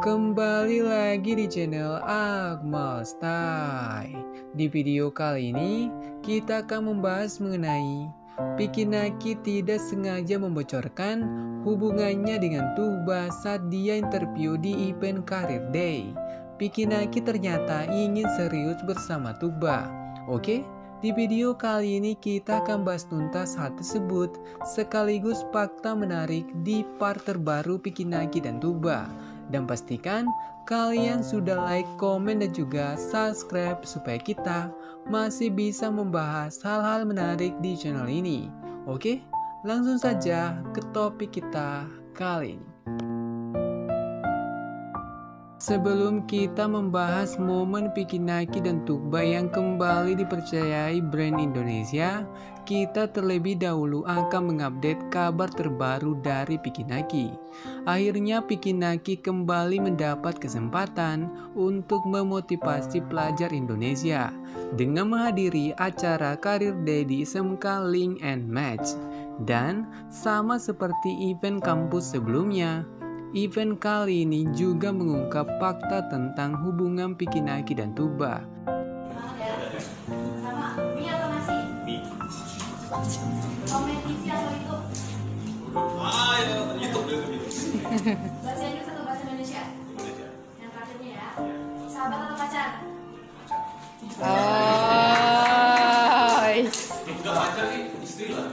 Kembali lagi di channel Akmal Style. Di video kali ini kita akan membahas mengenai Vicky Naki tidak sengaja membocorkan hubungannya dengan Tuba saat dia interview di event Career Day. Vicky Naki ternyata ingin serius bersama Tuba. Oke? Di video kali ini kita akan bahas tuntas hal tersebut sekaligus fakta menarik di part terbaru Vicky Naki dan Tuba. Dan pastikan kalian sudah like, komen, dan juga subscribe supaya kita masih bisa membahas hal-hal menarik di channel ini. Oke, langsung saja ke topik kita kali ini. Sebelum kita membahas momen Vicky Naki dan Tuba yang kembali dipercayai brand Indonesia, kita terlebih dahulu akan mengupdate kabar terbaru dari Vicky Naki. Akhirnya Vicky Naki kembali mendapat kesempatan untuk memotivasi pelajar Indonesia dengan menghadiri acara Career Day di SMK Link and Match. Dan sama seperti event kampus sebelumnya, event kali ini juga mengungkap fakta tentang hubungan Vicky Naki dan Tuba. Sama mie atau nasi? Mie. Komen TV atau YouTube? YouTube. Bahasa Inggris atau bahasa Indonesia? Indonesia. Yang terakhirnya ya. Sahabat atau pacar? Enggak pacar nih, istri lah.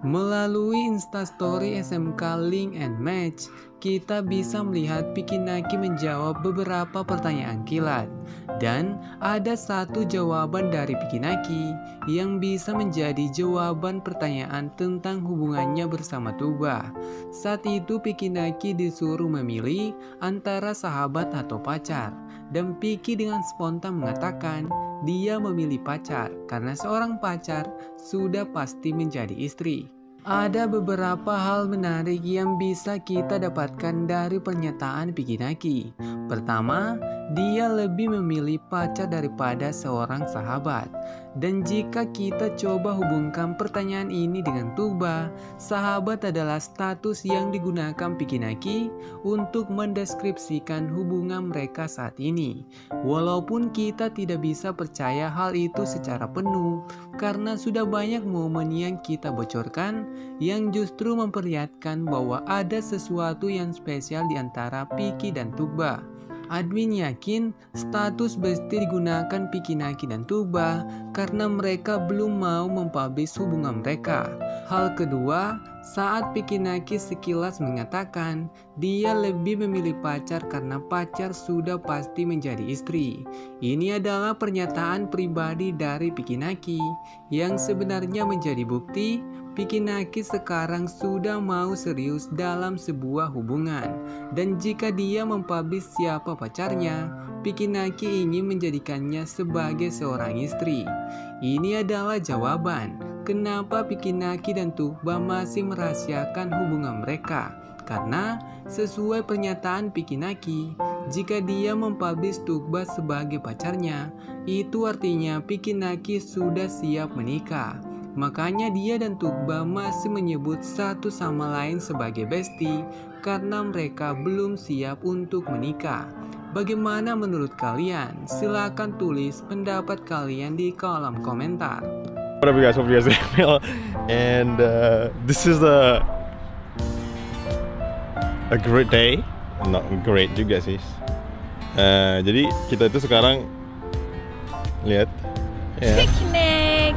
Melalui Instastory SMK Link and Match, kita bisa melihat Vicky Naki menjawab beberapa pertanyaan kilat. Dan ada satu jawaban dari Vicky Naki yang bisa menjadi jawaban pertanyaan tentang hubungannya bersama Tuba. Saat itu Vicky Naki disuruh memilih antara sahabat atau pacar. Dan Vicky dengan spontan mengatakan dia memilih pacar karena seorang pacar sudah pasti menjadi istri. Ada beberapa hal menarik yang bisa kita dapatkan dari pernyataan Vicky Naki. Pertama, dia lebih memilih pacar daripada seorang sahabat. Dan jika kita coba hubungkan pertanyaan ini dengan Tuba, sahabat adalah status yang digunakan Vicky Naki untuk mendeskripsikan hubungan mereka saat ini. Walaupun kita tidak bisa percaya hal itu secara penuh, karena sudah banyak momen yang kita bocorkan yang justru memperlihatkan bahwa ada sesuatu yang spesial di antara Vicky dan Tuba. Admin yakin status bestie digunakan Vicky Naki dan Tuba karena mereka belum mau mempublish hubungan mereka. Hal kedua, saat Vicky Naki sekilas mengatakan dia lebih memilih pacar karena pacar sudah pasti menjadi istri. Ini adalah pernyataan pribadi dari Vicky Naki yang sebenarnya menjadi bukti Vicky Naki sekarang sudah mau serius dalam sebuah hubungan. Dan jika dia mempublish siapa pacarnya, Vicky Naki ingin menjadikannya sebagai seorang istri. Ini adalah jawaban kenapa Vicky Naki dan Tuba masih merahasiakan hubungan mereka. Karena sesuai pernyataan Vicky Naki, jika dia mempublish Tuba sebagai pacarnya, itu artinya Vicky Naki sudah siap menikah. Makanya dia dan Tuba masih menyebut satu sama lain sebagai bestie karena mereka belum siap untuk menikah. Bagaimana menurut kalian? Silahkan tulis pendapat kalian di kolom komentar. What up, you guys? Hope you guys are well. And this is a great day. Not great juga sih. Jadi kita itu sekarang lihat ya.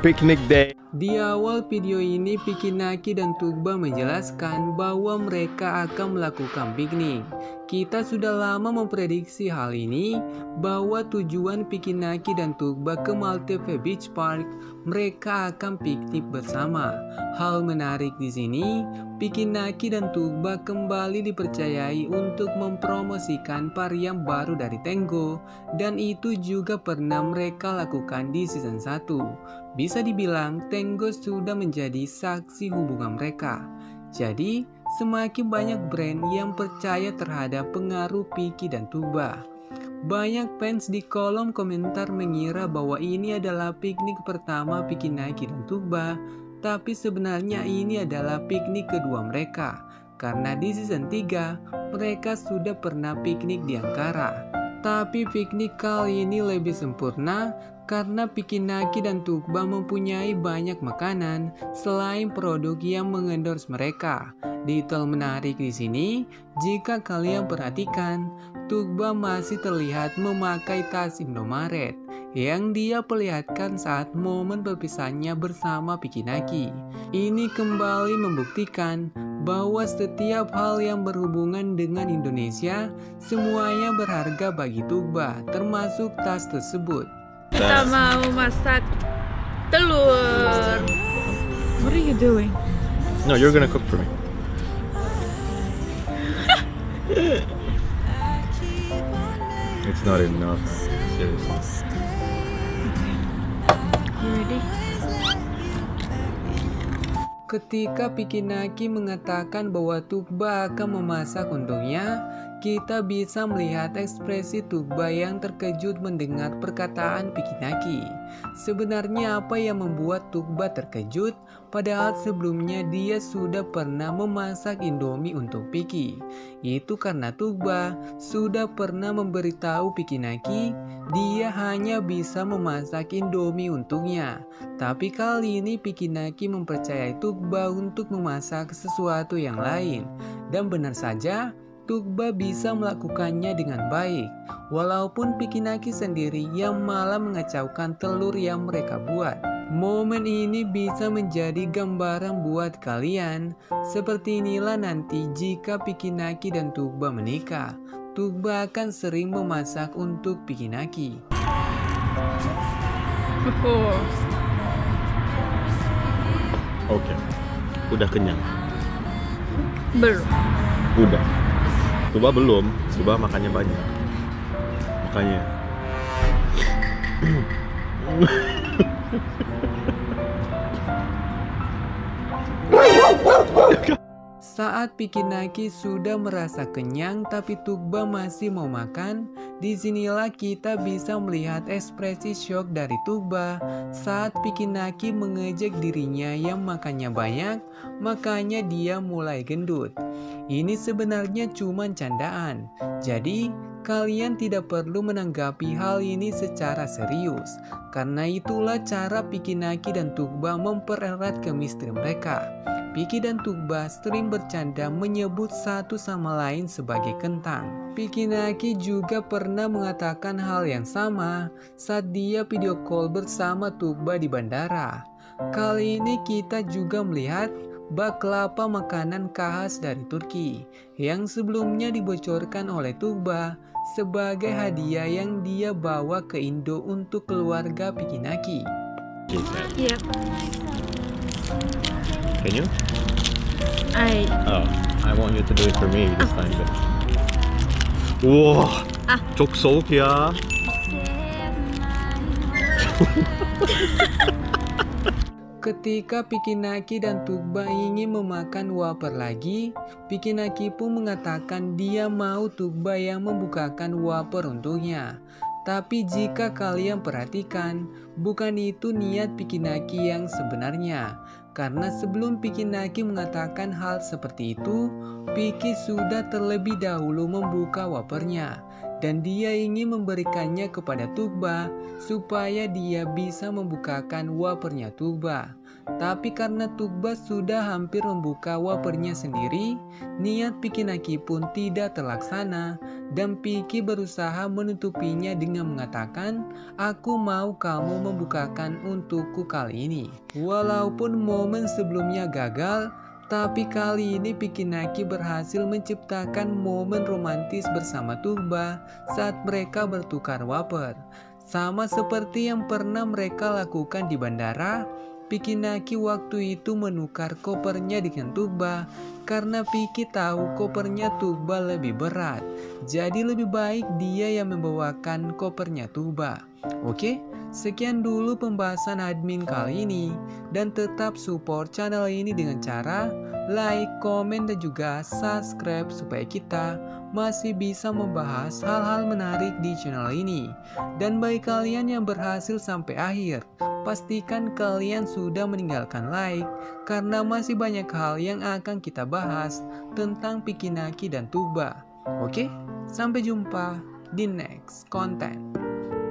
Picnic day. Di awal video ini Vicky Naki dan Tuba menjelaskan bahwa mereka akan melakukan piknik. Kita sudah lama memprediksi hal ini bahwa tujuan Vicky Naki dan Tuba ke Maltese Beach Park, mereka akan piknik bersama. Hal menarik di sini, Vicky Naki dan Tuba kembali dipercayai untuk mempromosikan varian baru dari Tango, dan itu juga pernah mereka lakukan di season 1. Bisa dibilang Tango sudah menjadi saksi hubungan mereka. Jadi, semakin banyak brand yang percaya terhadap pengaruh Vicky dan Tuba. Banyak fans di kolom komentar mengira bahwa ini adalah piknik pertama Vicky Naki dan Tuba, tapi sebenarnya ini adalah piknik kedua mereka. karena di season 3 mereka sudah pernah piknik di Ankara. Tapi piknik kali ini lebih sempurna karena Pikinaki dan Tugba mempunyai banyak makanan selain produk yang mengendorse mereka. Detail menarik di sini, jika kalian perhatikan, Tugba masih terlihat memakai tas Indomaret yang dia perlihatkan saat momen perpisahannya bersama Pikinaki. Ini kembali membuktikan bahwa setiap hal yang berhubungan dengan Indonesia semuanya berharga bagi Tugba, termasuk tas tersebut. Kita mau masak telur. What are you doing? No, you're gonna cook for me. It's not enough. Seriously. You ready? Ketika Pikinaki mengatakan bahwa Tugba akan memasak untuknya, kita bisa melihat ekspresi Tugba yang terkejut mendengar perkataan Pikinaki. Sebenarnya apa yang membuat Tugba terkejut? Padahal sebelumnya dia sudah pernah memasak Indomie untuk Piki. Itu karena Tugba sudah pernah memberitahu Pikinaki dia hanya bisa memasak Indomie untuknya. Tapi kali ini Pikinaki mempercayai Tugba untuk memasak sesuatu yang lain. Dan benar saja, Tugba bisa melakukannya dengan baik. Walaupun Pikinaki sendiri yang malah mengacaukan telur yang mereka buat. Momen ini bisa menjadi gambaran buat kalian. Seperti inilah nanti jika Pikinaki dan Tugba menikah. Tugba akan sering memasak untuk Pikinaki. Oke. Udah kenyang? Belum. Udah. Tugba belum. Tugba makannya banyak. Makanya. Saat Pikinaki sudah merasa kenyang tapi Tugba masih mau makan, disinilah kita bisa melihat ekspresi syok dari Tugba saat Pikinaki mengejek dirinya yang makannya banyak, makanya dia mulai gendut. Ini sebenarnya cuma candaan, jadi kalian tidak perlu menanggapi hal ini secara serius, karena itulah cara Pikinaki dan Tugba mempererat chemistry mereka. Piki dan Tugba sering bercanda menyebut satu sama lain sebagai kentang. Pikinaki juga pernah mengatakan hal yang sama saat dia video call bersama Tugba di bandara. Kali ini kita juga melihat baklava makanan khas dari Turki yang sebelumnya dibocorkan oleh Tugba sebagai hadiah yang dia bawa ke Indo untuk keluarga Pikinaki. Yep. Can you? I want you to do it for me this time. Wah, 족속 ya. Ketika Pikinaki dan Tugba ingin memakan wafer lagi, Pikinaki pun mengatakan dia mau Tugba yang membukakan wafer untuknya. Tapi jika kalian perhatikan, bukan itu niat Pikinaki yang sebenarnya. Karena sebelum Pikinaki mengatakan hal seperti itu, Piki sudah terlebih dahulu membuka wafernya. Dan dia ingin memberikannya kepada Tugba supaya dia bisa membukakan wafernya Tugba. Tapi karena Tugba sudah hampir membuka wafernya sendiri, niat Pikinaki pun tidak terlaksana. Dan Piki berusaha menutupinya dengan mengatakan, "Aku mau kamu membukakan untukku kali ini." Walaupun momen sebelumnya gagal, tapi kali ini Pikinaki berhasil menciptakan momen romantis bersama Tugba saat mereka bertukar wafer. Sama seperti yang pernah mereka lakukan di bandara, Pikinaki waktu itu menukar kopernya dengan Tugba karena Piki tahu kopernya Tugba lebih berat. Jadi lebih baik dia yang membawakan kopernya Tugba. Oke, sekian dulu pembahasan admin kali ini. Dan tetap support channel ini dengan cara like, komen, dan juga subscribe supaya kita masih bisa membahas hal-hal menarik di channel ini. Dan bagi kalian yang berhasil sampai akhir, pastikan kalian sudah meninggalkan like karena masih banyak hal yang akan kita bahas tentang Pikinaki dan Tuba. Oke, sampai jumpa di next konten.